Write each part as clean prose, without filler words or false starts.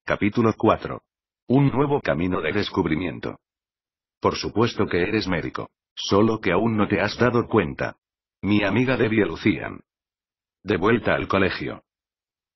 Capítulo 4. Un nuevo camino de descubrimiento. Por supuesto que eres médico. Solo que aún no te has dado cuenta. Mi amiga Debbie Lucian. De vuelta al colegio.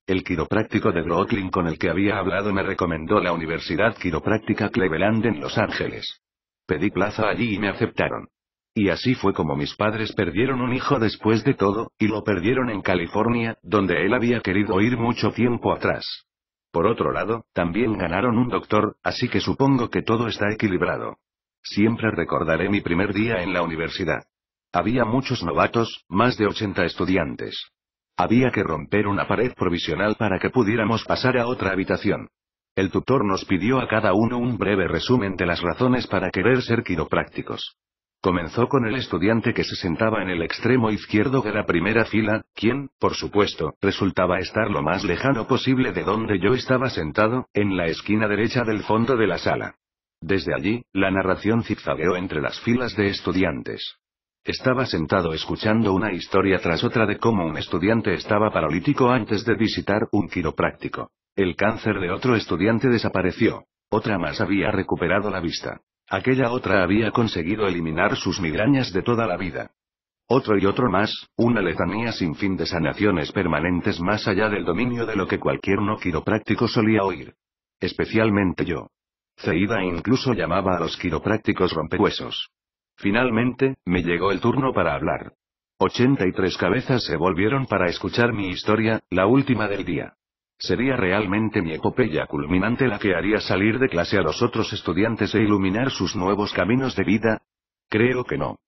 El quiropráctico de Brooklyn con el que había hablado me recomendó la Universidad Quiropráctica Cleveland en Los Ángeles. Pedí plaza allí y me aceptaron. Y así fue como mis padres perdieron un hijo después de todo, y lo perdieron en California, donde él había querido ir mucho tiempo atrás. Por otro lado, también ganaron un doctor, así que supongo que todo está equilibrado. Siempre recordaré mi primer día en la universidad. Había muchos novatos, más de 80 estudiantes. Había que romper una pared provisional para que pudiéramos pasar a otra habitación. El tutor nos pidió a cada uno un breve resumen de las razones para querer ser quiroprácticos. Comenzó con el estudiante que se sentaba en el extremo izquierdo de la primera fila, quien, por supuesto, resultaba estar lo más lejano posible de donde yo estaba sentado, en la esquina derecha del fondo de la sala. Desde allí, la narración zigzagueó entre las filas de estudiantes. Estaba sentado escuchando una historia tras otra de cómo un estudiante estaba paralítico antes de visitar un quiropráctico. El cáncer de otro estudiante desapareció. Otra más había recuperado la vista. Aquella otra había conseguido eliminar sus migrañas de toda la vida. Otro y otro más, una letanía sin fin de sanaciones permanentes más allá del dominio de lo que cualquier no quiropráctico solía oír. Especialmente yo. Zeida incluso llamaba a los quiroprácticos rompehuesos. Finalmente, me llegó el turno para hablar. 83 cabezas se volvieron para escuchar mi historia, la última del día. ¿Sería realmente mi epopeya culminante la que haría salir de clase a los otros estudiantes e iluminar sus nuevos caminos de vida? Creo que no.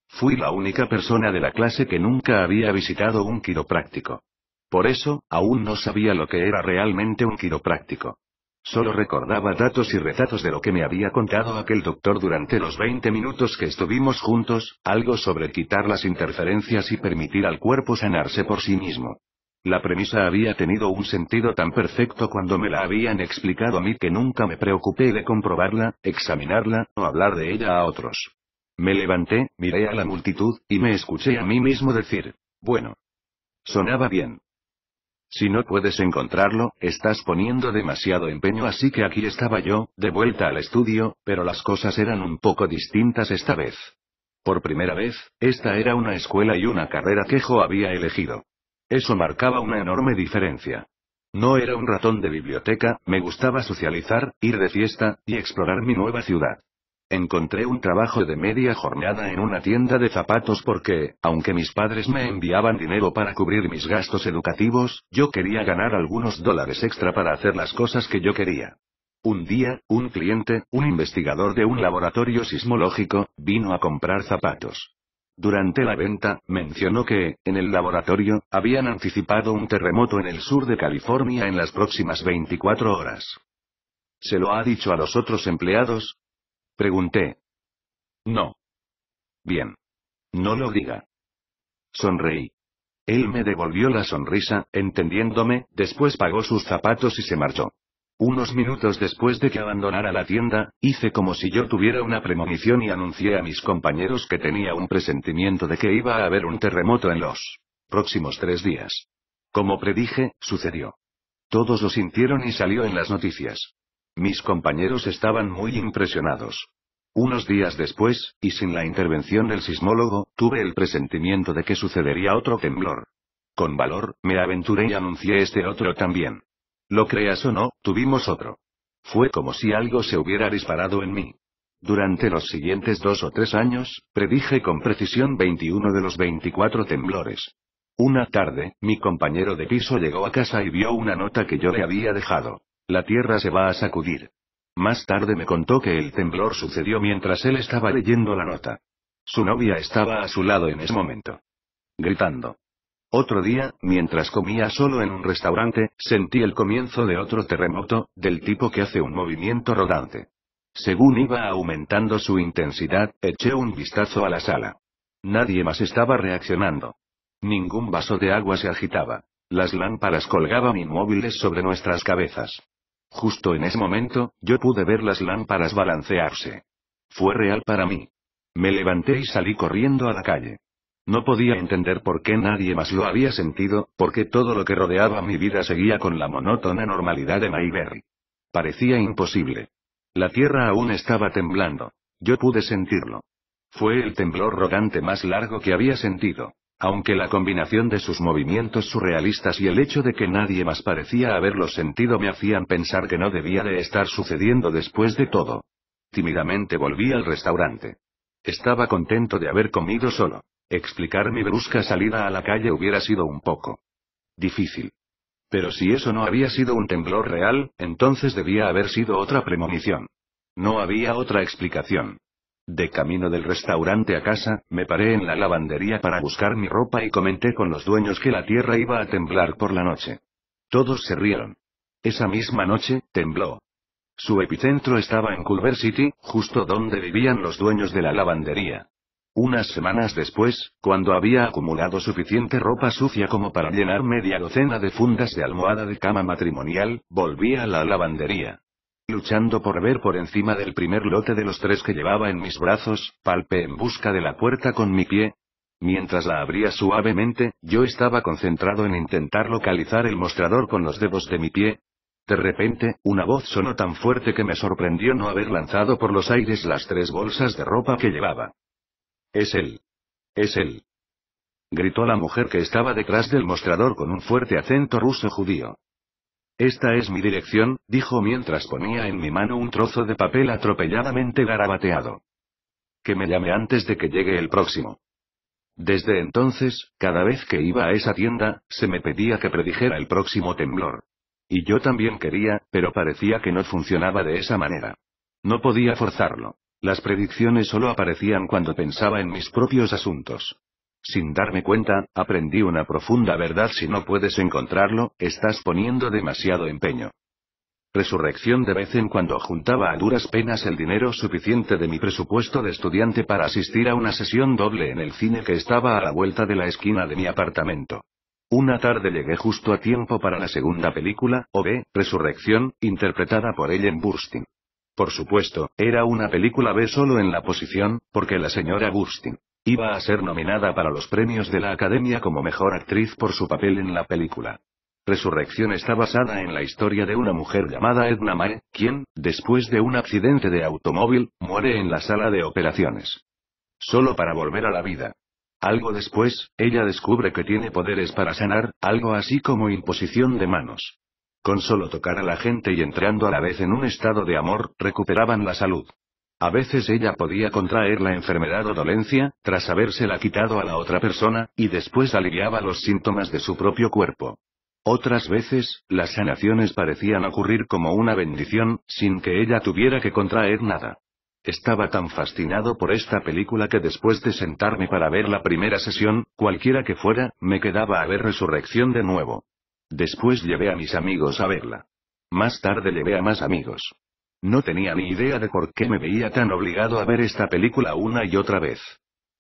Fui la única persona de la clase que nunca había visitado un quiropráctico. Por eso, aún no sabía lo que era realmente un quiropráctico. Solo recordaba datos y retazos de lo que me había contado aquel doctor durante los 20 minutos que estuvimos juntos, algo sobre quitar las interferencias y permitir al cuerpo sanarse por sí mismo. La premisa había tenido un sentido tan perfecto cuando me la habían explicado a mí que nunca me preocupé de comprobarla, examinarla, o hablar de ella a otros. Me levanté, miré a la multitud, y me escuché a mí mismo decir, bueno. Sonaba bien. Si no puedes encontrarlo, estás poniendo demasiado empeño, así que aquí estaba yo, de vuelta al estudio, pero las cosas eran un poco distintas esta vez. Por primera vez, esta era una escuela y una carrera que Jo había elegido. Eso marcaba una enorme diferencia. No era un ratón de biblioteca, me gustaba socializar, ir de fiesta, y explorar mi nueva ciudad. Encontré un trabajo de media jornada en una tienda de zapatos porque, aunque mis padres me enviaban dinero para cubrir mis gastos educativos, yo quería ganar algunos dólares extra para hacer las cosas que yo quería. Un día, un cliente, un investigador de un laboratorio sismológico, vino a comprar zapatos. Durante la venta, mencionó que, en el laboratorio, habían anticipado un terremoto en el sur de California en las próximas 24 horas. ¿Se lo ha dicho a los otros empleados? Pregunté. No. Bien. No lo diga. Sonreí. Él me devolvió la sonrisa, entendiéndome, después pagó sus zapatos y se marchó. Unos minutos después de que abandonara la tienda, hice como si yo tuviera una premonición y anuncié a mis compañeros que tenía un presentimiento de que iba a haber un terremoto en los próximos 3 días. Como predije, sucedió. Todos lo sintieron y salió en las noticias. Mis compañeros estaban muy impresionados. Unos días después, y sin la intervención del sismólogo, tuve el presentimiento de que sucedería otro temblor. Con valor, me aventuré y anuncié este otro también. Lo creas o no, tuvimos otro. Fue como si algo se hubiera disparado en mí. Durante los siguientes 2 o 3 años, predije con precisión 21 de los 24 temblores. Una tarde, mi compañero de piso llegó a casa y vio una nota que yo le había dejado. La tierra se va a sacudir. Más tarde me contó que el temblor sucedió mientras él estaba leyendo la nota. Su novia estaba a su lado en ese momento. Gritando. Otro día, mientras comía solo en un restaurante, sentí el comienzo de otro terremoto, del tipo que hace un movimiento rodante. Según iba aumentando su intensidad, eché un vistazo a la sala. Nadie más estaba reaccionando. Ningún vaso de agua se agitaba. Las lámparas colgaban inmóviles sobre nuestras cabezas. Justo en ese momento, yo pude ver las lámparas balancearse. Fue real para mí. Me levanté y salí corriendo a la calle. No podía entender por qué nadie más lo había sentido, porque todo lo que rodeaba mi vida seguía con la monótona normalidad de Mayberry. Parecía imposible. La tierra aún estaba temblando. Yo pude sentirlo. Fue el temblor rodante más largo que había sentido. Aunque la combinación de sus movimientos surrealistas y el hecho de que nadie más parecía haberlo sentido me hacían pensar que no debía de estar sucediendo después de todo. Tímidamente volví al restaurante. Estaba contento de haber comido solo. Explicar mi brusca salida a la calle hubiera sido un poco difícil. Pero si eso no había sido un temblor real, entonces debía haber sido otra premonición. No había otra explicación. De camino del restaurante a casa, me paré en la lavandería para buscar mi ropa y comenté con los dueños que la tierra iba a temblar por la noche. Todos se rieron. Esa misma noche, tembló. Su epicentro estaba en Culver City, justo donde vivían los dueños de la lavandería. Unas semanas después, cuando había acumulado suficiente ropa sucia como para llenar media docena de fundas de almohada de cama matrimonial, volví a la lavandería. Luchando por ver por encima del primer lote de los 3 que llevaba en mis brazos, palpé en busca de la puerta con mi pie. Mientras la abría suavemente, yo estaba concentrado en intentar localizar el mostrador con los dedos de mi pie. De repente, una voz sonó tan fuerte que me sorprendió no haber lanzado por los aires las 3 bolsas de ropa que llevaba. «Es él. Es él», gritó la mujer que estaba detrás del mostrador con un fuerte acento ruso judío. «Esta es mi dirección», dijo mientras ponía en mi mano un trozo de papel atropelladamente garabateado. «Que me llame antes de que llegue el próximo». Desde entonces, cada vez que iba a esa tienda, se me pedía que predijera el próximo temblor. Y yo también quería, pero parecía que no funcionaba de esa manera. No podía forzarlo. Las predicciones solo aparecían cuando pensaba en mis propios asuntos. Sin darme cuenta, aprendí una profunda verdad: si no puedes encontrarlo, estás poniendo demasiado empeño. Resurrección. De vez en cuando juntaba a duras penas el dinero suficiente de mi presupuesto de estudiante para asistir a una sesión doble en el cine que estaba a la vuelta de la esquina de mi apartamento. Una tarde llegué justo a tiempo para la segunda película, O.B., Resurrección, interpretada por Ellen Burstyn. Por supuesto, era una película B solo en la posición, porque la señora Burstyn iba a ser nominada para los premios de la Academia como mejor actriz por su papel en la película. Resurrección está basada en la historia de una mujer llamada Edna Mae, quien, después de un accidente de automóvil, muere en la sala de operaciones. Solo para volver a la vida. Algo después, ella descubre que tiene poderes para sanar, algo así como imposición de manos. Con solo tocar a la gente y entrando a la vez en un estado de amor, recuperaban la salud. A veces ella podía contraer la enfermedad o dolencia, tras habérsela quitado a la otra persona, y después aliviaba los síntomas de su propio cuerpo. Otras veces, las sanaciones parecían ocurrir como una bendición, sin que ella tuviera que contraer nada. Estaba tan fascinado por esta película que después de sentarme para ver la primera sesión, cualquiera que fuera, me quedaba a ver Resurrección de nuevo. Después llevé a mis amigos a verla. Más tarde llevé a más amigos. No tenía ni idea de por qué me veía tan obligado a ver esta película una y otra vez.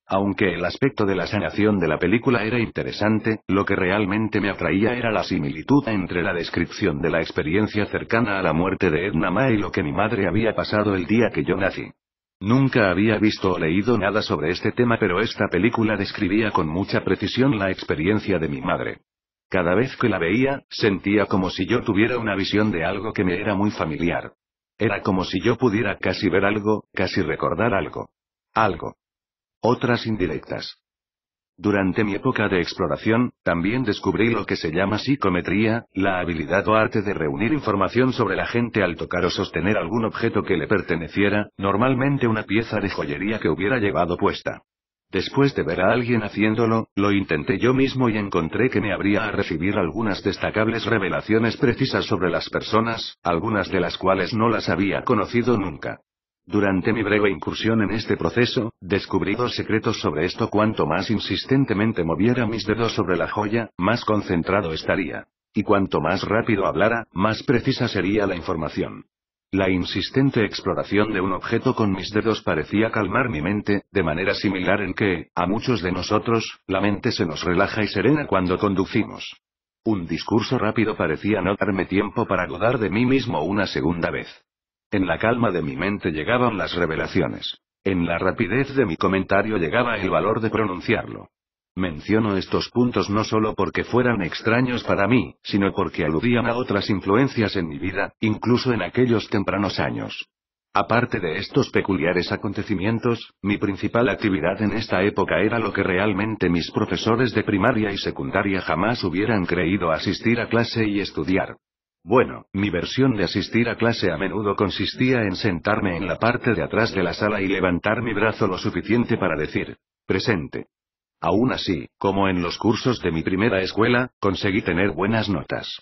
Aunque el aspecto de la sanación de la película era interesante, lo que realmente me atraía era la similitud entre la descripción de la experiencia cercana a la muerte de Edna Mae y lo que mi madre había pasado el día que yo nací. Nunca había visto o leído nada sobre este tema, pero esta película describía con mucha precisión la experiencia de mi madre. Cada vez que la veía, sentía como si yo tuviera una visión de algo que me era muy familiar. Era como si yo pudiera casi ver algo, casi recordar algo. Algo. Otras indirectas. Durante mi época de exploración, también descubrí lo que se llama psicometría, la habilidad o arte de reunir información sobre la gente al tocar o sostener algún objeto que le perteneciera, normalmente una pieza de joyería que hubiera llevado puesta. Después de ver a alguien haciéndolo, lo intenté yo mismo y encontré que me abría a recibir algunas destacables revelaciones precisas sobre las personas, algunas de las cuales no las había conocido nunca. Durante mi breve incursión en este proceso, descubrí 2 secretos sobre esto: cuanto más insistentemente moviera mis dedos sobre la joya, más concentrado estaría. Y cuanto más rápido hablara, más precisa sería la información. La insistente exploración de un objeto con mis dedos parecía calmar mi mente, de manera similar en que, a muchos de nosotros, la mente se nos relaja y serena cuando conducimos. Un discurso rápido parecía no darme tiempo para dudar de mí mismo una segunda vez. En la calma de mi mente llegaban las revelaciones. En la rapidez de mi comentario llegaba el valor de pronunciarlo. Menciono estos puntos no solo porque fueran extraños para mí, sino porque aludían a otras influencias en mi vida, incluso en aquellos tempranos años. Aparte de estos peculiares acontecimientos, mi principal actividad en esta época era lo que realmente mis profesores de primaria y secundaria jamás hubieran creído: asistir a clase y estudiar. Bueno, mi versión de asistir a clase a menudo consistía en sentarme en la parte de atrás de la sala y levantar mi brazo lo suficiente para decir: presente. Aún así, como en los cursos de mi primera escuela, conseguí tener buenas notas.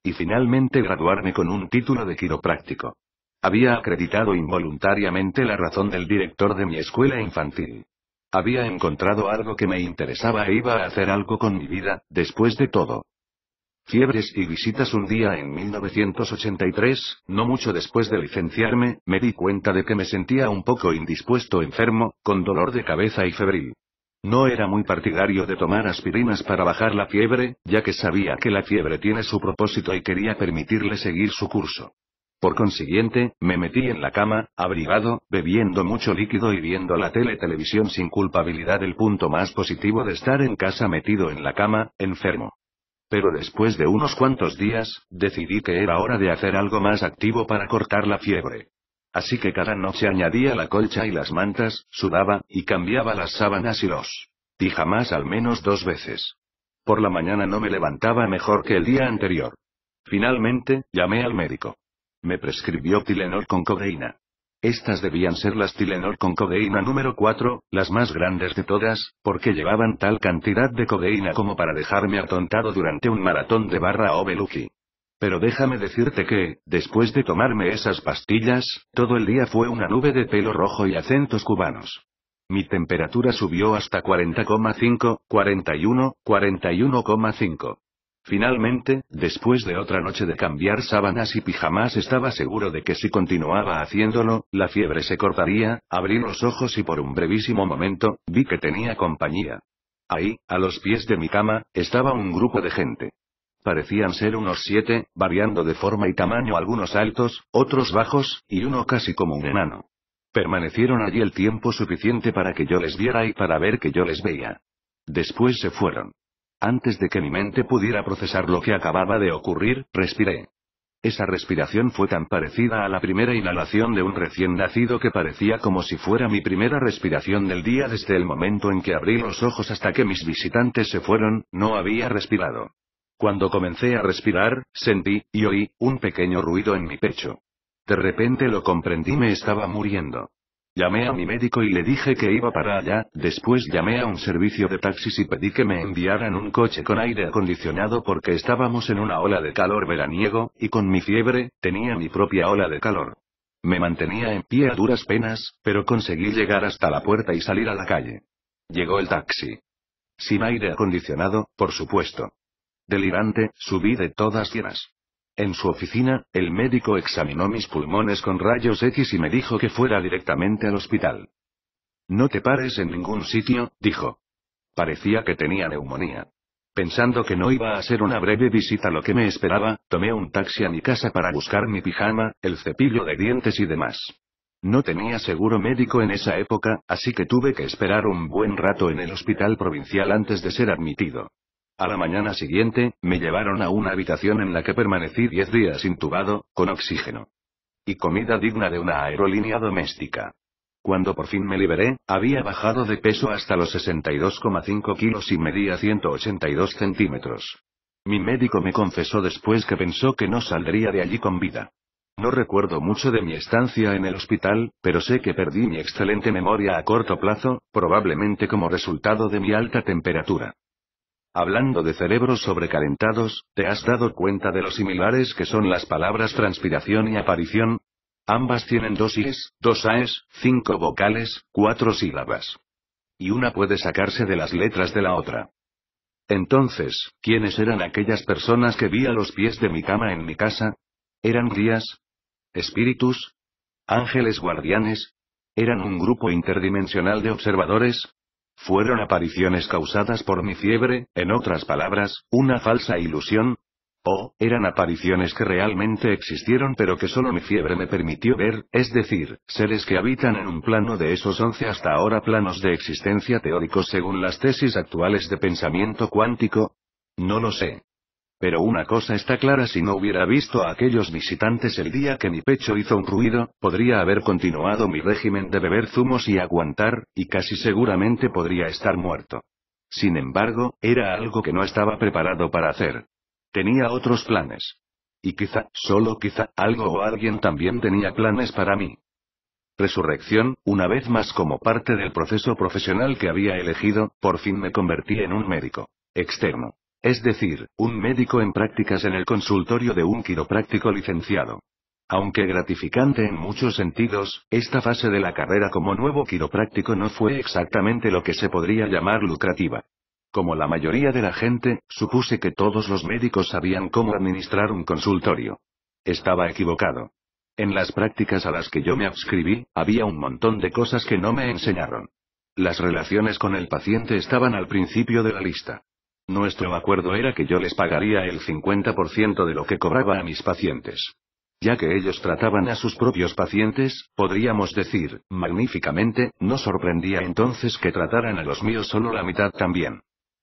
Y finalmente graduarme con un título de quiropráctico. Había acreditado involuntariamente la razón del director de mi escuela infantil. Había encontrado algo que me interesaba e iba a hacer algo con mi vida, después de todo. Fiebres y visitas. Un día en 1983, no mucho después de licenciarme, me di cuenta de que me sentía un poco indispuesto, enfermo, con dolor de cabeza y febril. No era muy partidario de tomar aspirinas para bajar la fiebre, ya que sabía que la fiebre tiene su propósito y quería permitirle seguir su curso. Por consiguiente, me metí en la cama, abrigado, bebiendo mucho líquido y viendo la televisión sin culpabilidad, el punto más positivo de estar en casa metido en la cama, enfermo. Pero después de unos cuantos días, decidí que era hora de hacer algo más activo para cortar la fiebre. Así que cada noche añadía la colcha y las mantas, sudaba, y cambiaba las sábanas y los pijamas al menos 2 veces. Por la mañana no me levantaba mejor que el día anterior. Finalmente, llamé al médico. Me prescribió Tylenol con codeína. Estas debían ser las Tylenol con codeína número 4, las más grandes de todas, porque llevaban tal cantidad de codeína como para dejarme atontado durante un maratón de barra o beluki. Pero déjame decirte que, después de tomarme esas pastillas, todo el día fue una nube de pelo rojo y acentos cubanos. Mi temperatura subió hasta 40,5, 41, 41,5. Finalmente, después de otra noche de cambiar sábanas y pijamas, estaba seguro de que si continuaba haciéndolo, la fiebre se cortaría. Abrí los ojos y por un brevísimo momento, vi que tenía compañía. Ahí, a los pies de mi cama, estaba un grupo de gente. Parecían ser unos 7, variando de forma y tamaño, algunos altos, otros bajos, y uno casi como un enano. Permanecieron allí el tiempo suficiente para que yo les viera y para ver que yo les veía. Después se fueron. Antes de que mi mente pudiera procesar lo que acababa de ocurrir, respiré. Esa respiración fue tan parecida a la primera inhalación de un recién nacido que parecía como si fuera mi primera respiración del día. Desde el momento en que abrí los ojos hasta que mis visitantes se fueron, no había respirado. Cuando comencé a respirar, sentí, y oí, un pequeño ruido en mi pecho. De repente lo comprendí: me estaba muriendo. Llamé a mi médico y le dije que iba para allá. Después llamé a un servicio de taxis y pedí que me enviaran un coche con aire acondicionado porque estábamos en una ola de calor veraniego, y con mi fiebre, tenía mi propia ola de calor. Me mantenía en pie a duras penas, pero conseguí llegar hasta la puerta y salir a la calle. Llegó el taxi. Sin aire acondicionado, por supuesto. Delirante, subí de todas llenas. En su oficina, el médico examinó mis pulmones con rayos X y me dijo que fuera directamente al hospital. No te pares en ningún sitio, dijo. Parecía que tenía neumonía. Pensando que no iba a ser una breve visita lo que me esperaba, tomé un taxi a mi casa para buscar mi pijama, el cepillo de dientes y demás. No tenía seguro médico en esa época, así que tuve que esperar un buen rato en el hospital provincial antes de ser admitido. A la mañana siguiente, me llevaron a una habitación en la que permanecí 10 días intubado, con oxígeno. Y comida digna de una aerolínea doméstica. Cuando por fin me liberé, había bajado de peso hasta los 62,5 kilos y medía 182 centímetros. Mi médico me confesó después que pensó que no saldría de allí con vida. No recuerdo mucho de mi estancia en el hospital, pero sé que perdí mi excelente memoria a corto plazo, probablemente como resultado de mi alta temperatura. Hablando de cerebros sobrecalentados, ¿te has dado cuenta de lo similares que son las palabras transpiración y aparición? Ambas tienen 2 i's, 2 a's, 5 vocales, 4 sílabas. Y una puede sacarse de las letras de la otra. Entonces, ¿quiénes eran aquellas personas que vi a los pies de mi cama en mi casa? ¿Eran guías? ¿Espíritus? ¿Ángeles guardianes? ¿Eran un grupo interdimensional de observadores? ¿Fueron apariciones causadas por mi fiebre, en otras palabras, una falsa ilusión? O, eran apariciones que realmente existieron pero que solo mi fiebre me permitió ver, es decir, seres que habitan en un plano de esos 11 hasta ahora planos de existencia teóricos según las tesis actuales de pensamiento cuántico. No lo sé. Pero una cosa está clara: si no hubiera visto a aquellos visitantes el día que mi pecho hizo un ruido, podría haber continuado mi régimen de beber zumos y aguantar, y casi seguramente podría estar muerto. Sin embargo, era algo que no estaba preparado para hacer. Tenía otros planes. Y quizá, solo quizá, algo o alguien también tenía planes para mí. Resurrección, una vez más como parte del proceso profesional que había elegido, por fin me convertí en un médico externo. Es decir, un médico en prácticas en el consultorio de un quiropráctico licenciado. Aunque gratificante en muchos sentidos, esta fase de la carrera como nuevo quiropráctico no fue exactamente lo que se podría llamar lucrativa. Como la mayoría de la gente, supuse que todos los médicos sabían cómo administrar un consultorio. Estaba equivocado. En las prácticas a las que yo me adscribí, había un montón de cosas que no me enseñaron. Las relaciones con el paciente estaban al principio de la lista. Nuestro acuerdo era que yo les pagaría el 50% de lo que cobraba a mis pacientes. Ya que ellos trataban a sus propios pacientes, podríamos decir, magníficamente, no sorprendía entonces que trataran a los míos solo la mitad también.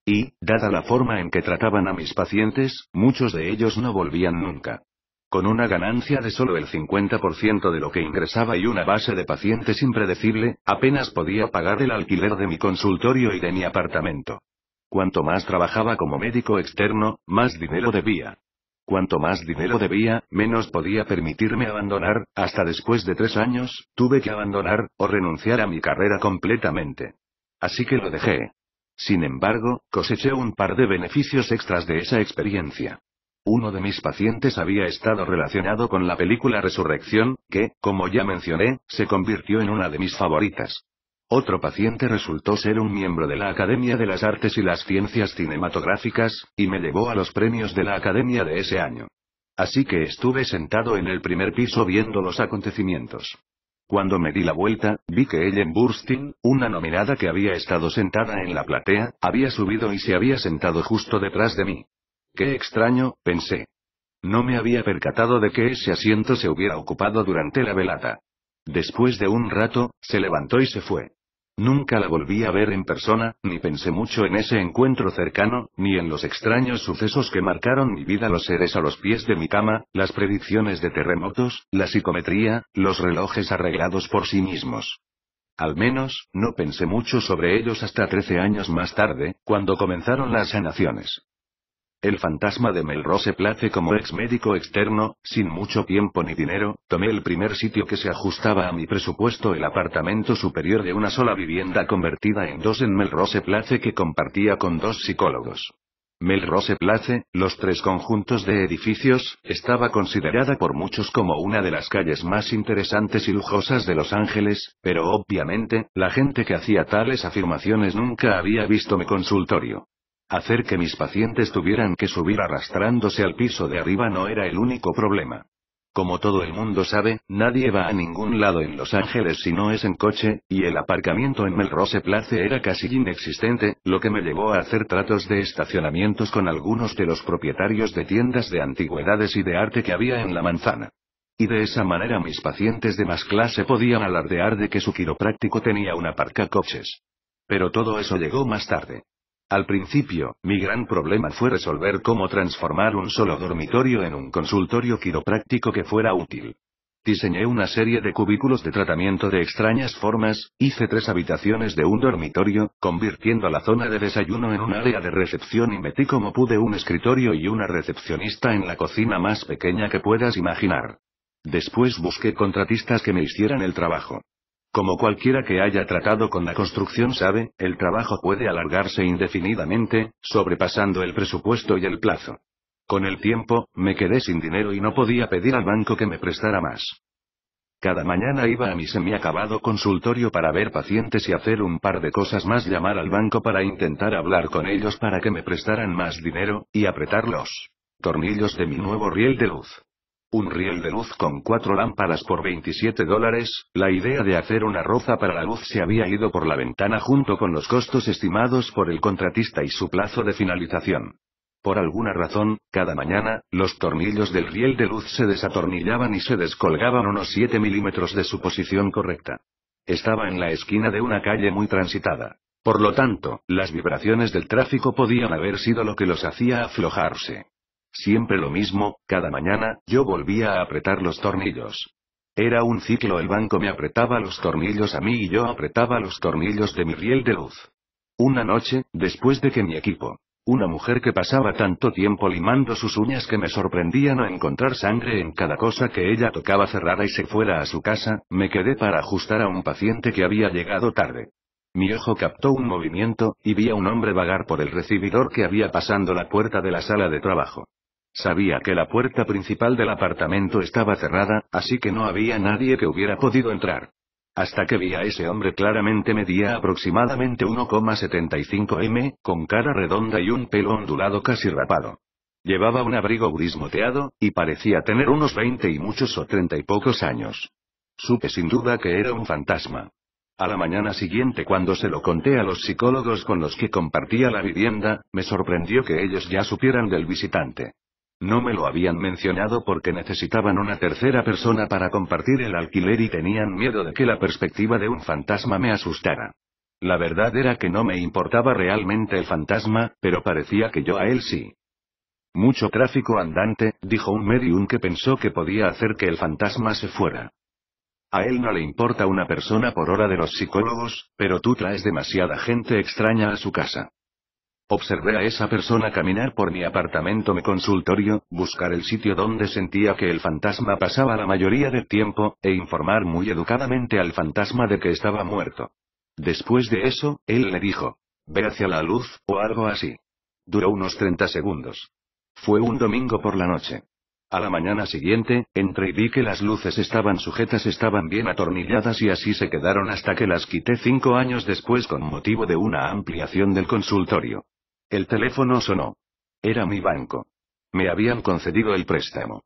Y, dada la forma en que trataban a mis pacientes, muchos de ellos no volvían nunca. Con una ganancia de solo el 50% de lo que ingresaba y una base de pacientes impredecible, apenas podía pagar el alquiler de mi consultorio y de mi apartamento. Cuanto más trabajaba como médico externo, más dinero debía. Cuanto más dinero debía, menos podía permitirme abandonar. Hasta después de 3 años, tuve que abandonar, o renunciar a mi carrera completamente. Así que lo dejé. Sin embargo, coseché un par de beneficios extras de esa experiencia. Uno de mis pacientes había estado relacionado con la película Resurrección, que, como ya mencioné, se convirtió en una de mis favoritas. Otro paciente resultó ser un miembro de la Academia de las Artes y las Ciencias Cinematográficas, y me llevó a los premios de la Academia de ese año. Así que estuve sentado en el primer piso viendo los acontecimientos. Cuando me di la vuelta, vi que Ellen Burstyn, una nominada que había estado sentada en la platea, había subido y se había sentado justo detrás de mí. Qué extraño, pensé. No me había percatado de que ese asiento se hubiera ocupado durante la velada. Después de un rato, se levantó y se fue. Nunca la volví a ver en persona, ni pensé mucho en ese encuentro cercano, ni en los extraños sucesos que marcaron mi vida: los seres a los pies de mi cama, las predicciones de terremotos, la psicometría, los relojes arreglados por sí mismos. Al menos, no pensé mucho sobre ellos hasta 13 años más tarde, cuando comenzaron las sanaciones. El fantasma de Melrose Place. Como ex médico externo, sin mucho tiempo ni dinero, tomé el primer sitio que se ajustaba a mi presupuesto: el apartamento superior de una sola vivienda convertida en 2 en Melrose Place que compartía con 2 psicólogos. Melrose Place, los 3 conjuntos de edificios, estaba considerada por muchos como una de las calles más interesantes y lujosas de Los Ángeles, pero obviamente, la gente que hacía tales afirmaciones nunca había visto mi consultorio. Hacer que mis pacientes tuvieran que subir arrastrándose al piso de arriba no era el único problema. Como todo el mundo sabe, nadie va a ningún lado en Los Ángeles si no es en coche, y el aparcamiento en Melrose Place era casi inexistente, lo que me llevó a hacer tratos de estacionamientos con algunos de los propietarios de tiendas de antigüedades y de arte que había en la manzana. Y de esa manera mis pacientes de más clase podían alardear de que su quiropráctico tenía un aparcacoches. Pero todo eso llegó más tarde. Al principio, mi gran problema fue resolver cómo transformar un solo dormitorio en un consultorio quiropráctico que fuera útil. Diseñé una serie de cubículos de tratamiento de extrañas formas, hice 3 habitaciones de un dormitorio, convirtiendo la zona de desayuno en un área de recepción, y metí como pude un escritorio y una recepcionista en la cocina más pequeña que puedas imaginar. Después busqué contratistas que me hicieran el trabajo. Como cualquiera que haya tratado con la construcción sabe, el trabajo puede alargarse indefinidamente, sobrepasando el presupuesto y el plazo. Con el tiempo, me quedé sin dinero y no podía pedir al banco que me prestara más. Cada mañana iba a mi semiacabado consultorio para ver pacientes y hacer un par de cosas más: llamar al banco para intentar hablar con ellos para que me prestaran más dinero, y apretar los tornillos de mi nuevo riel de luz. Un riel de luz con 4 lámparas por $27. La idea de hacer una roza para la luz se había ido por la ventana junto con los costos estimados por el contratista y su plazo de finalización. Por alguna razón, cada mañana, los tornillos del riel de luz se desatornillaban y se descolgaban unos 7 milímetros de su posición correcta. Estaba en la esquina de una calle muy transitada. Por lo tanto, las vibraciones del tráfico podían haber sido lo que los hacía aflojarse. Siempre lo mismo, cada mañana, yo volvía a apretar los tornillos. Era un ciclo, el banco me apretaba los tornillos a mí y yo apretaba los tornillos de mi riel de luz. Una noche, después de que mi equipo, una mujer que pasaba tanto tiempo limando sus uñas que me sorprendía no encontrar sangre en cada cosa que ella tocaba, cerrara y se fuera a su casa, me quedé para ajustar a un paciente que había llegado tarde. Mi ojo captó un movimiento, y vi a un hombre vagar por el recibidor que había pasando la puerta de la sala de trabajo. Sabía que la puerta principal del apartamento estaba cerrada, así que no había nadie que hubiera podido entrar. Hasta que vi a ese hombre, claramente medía aproximadamente 1,75 m, con cara redonda y un pelo ondulado casi rapado. Llevaba un abrigo gris moteado, y parecía tener unos 20 y muchos o 30 y pocos años. Supe sin duda que era un fantasma. A la mañana siguiente, cuando se lo conté a los psicólogos con los que compartía la vivienda, me sorprendió que ellos ya supieran del visitante. No me lo habían mencionado porque necesitaban una tercera persona para compartir el alquiler y tenían miedo de que la perspectiva de un fantasma me asustara. La verdad era que no me importaba realmente el fantasma, pero parecía que yo a él sí. Mucho tráfico andante, dijo un medium que pensó que podía hacer que el fantasma se fuera. A él no le importa una persona por hora de los psicólogos, pero tú traes demasiada gente extraña a su casa. Observé a esa persona caminar por mi apartamento, mi consultorio, buscar el sitio donde sentía que el fantasma pasaba la mayoría del tiempo, e informar muy educadamente al fantasma de que estaba muerto. Después de eso, él le dijo: ve hacia la luz, o algo así. Duró unos 30 segundos. Fue un domingo por la noche. A la mañana siguiente, entré y vi que las luces estaban sujetas, estaban bien atornilladas y así se quedaron hasta que las quité 5 años después con motivo de una ampliación del consultorio. El teléfono sonó. Era mi banco. Me habían concedido el préstamo.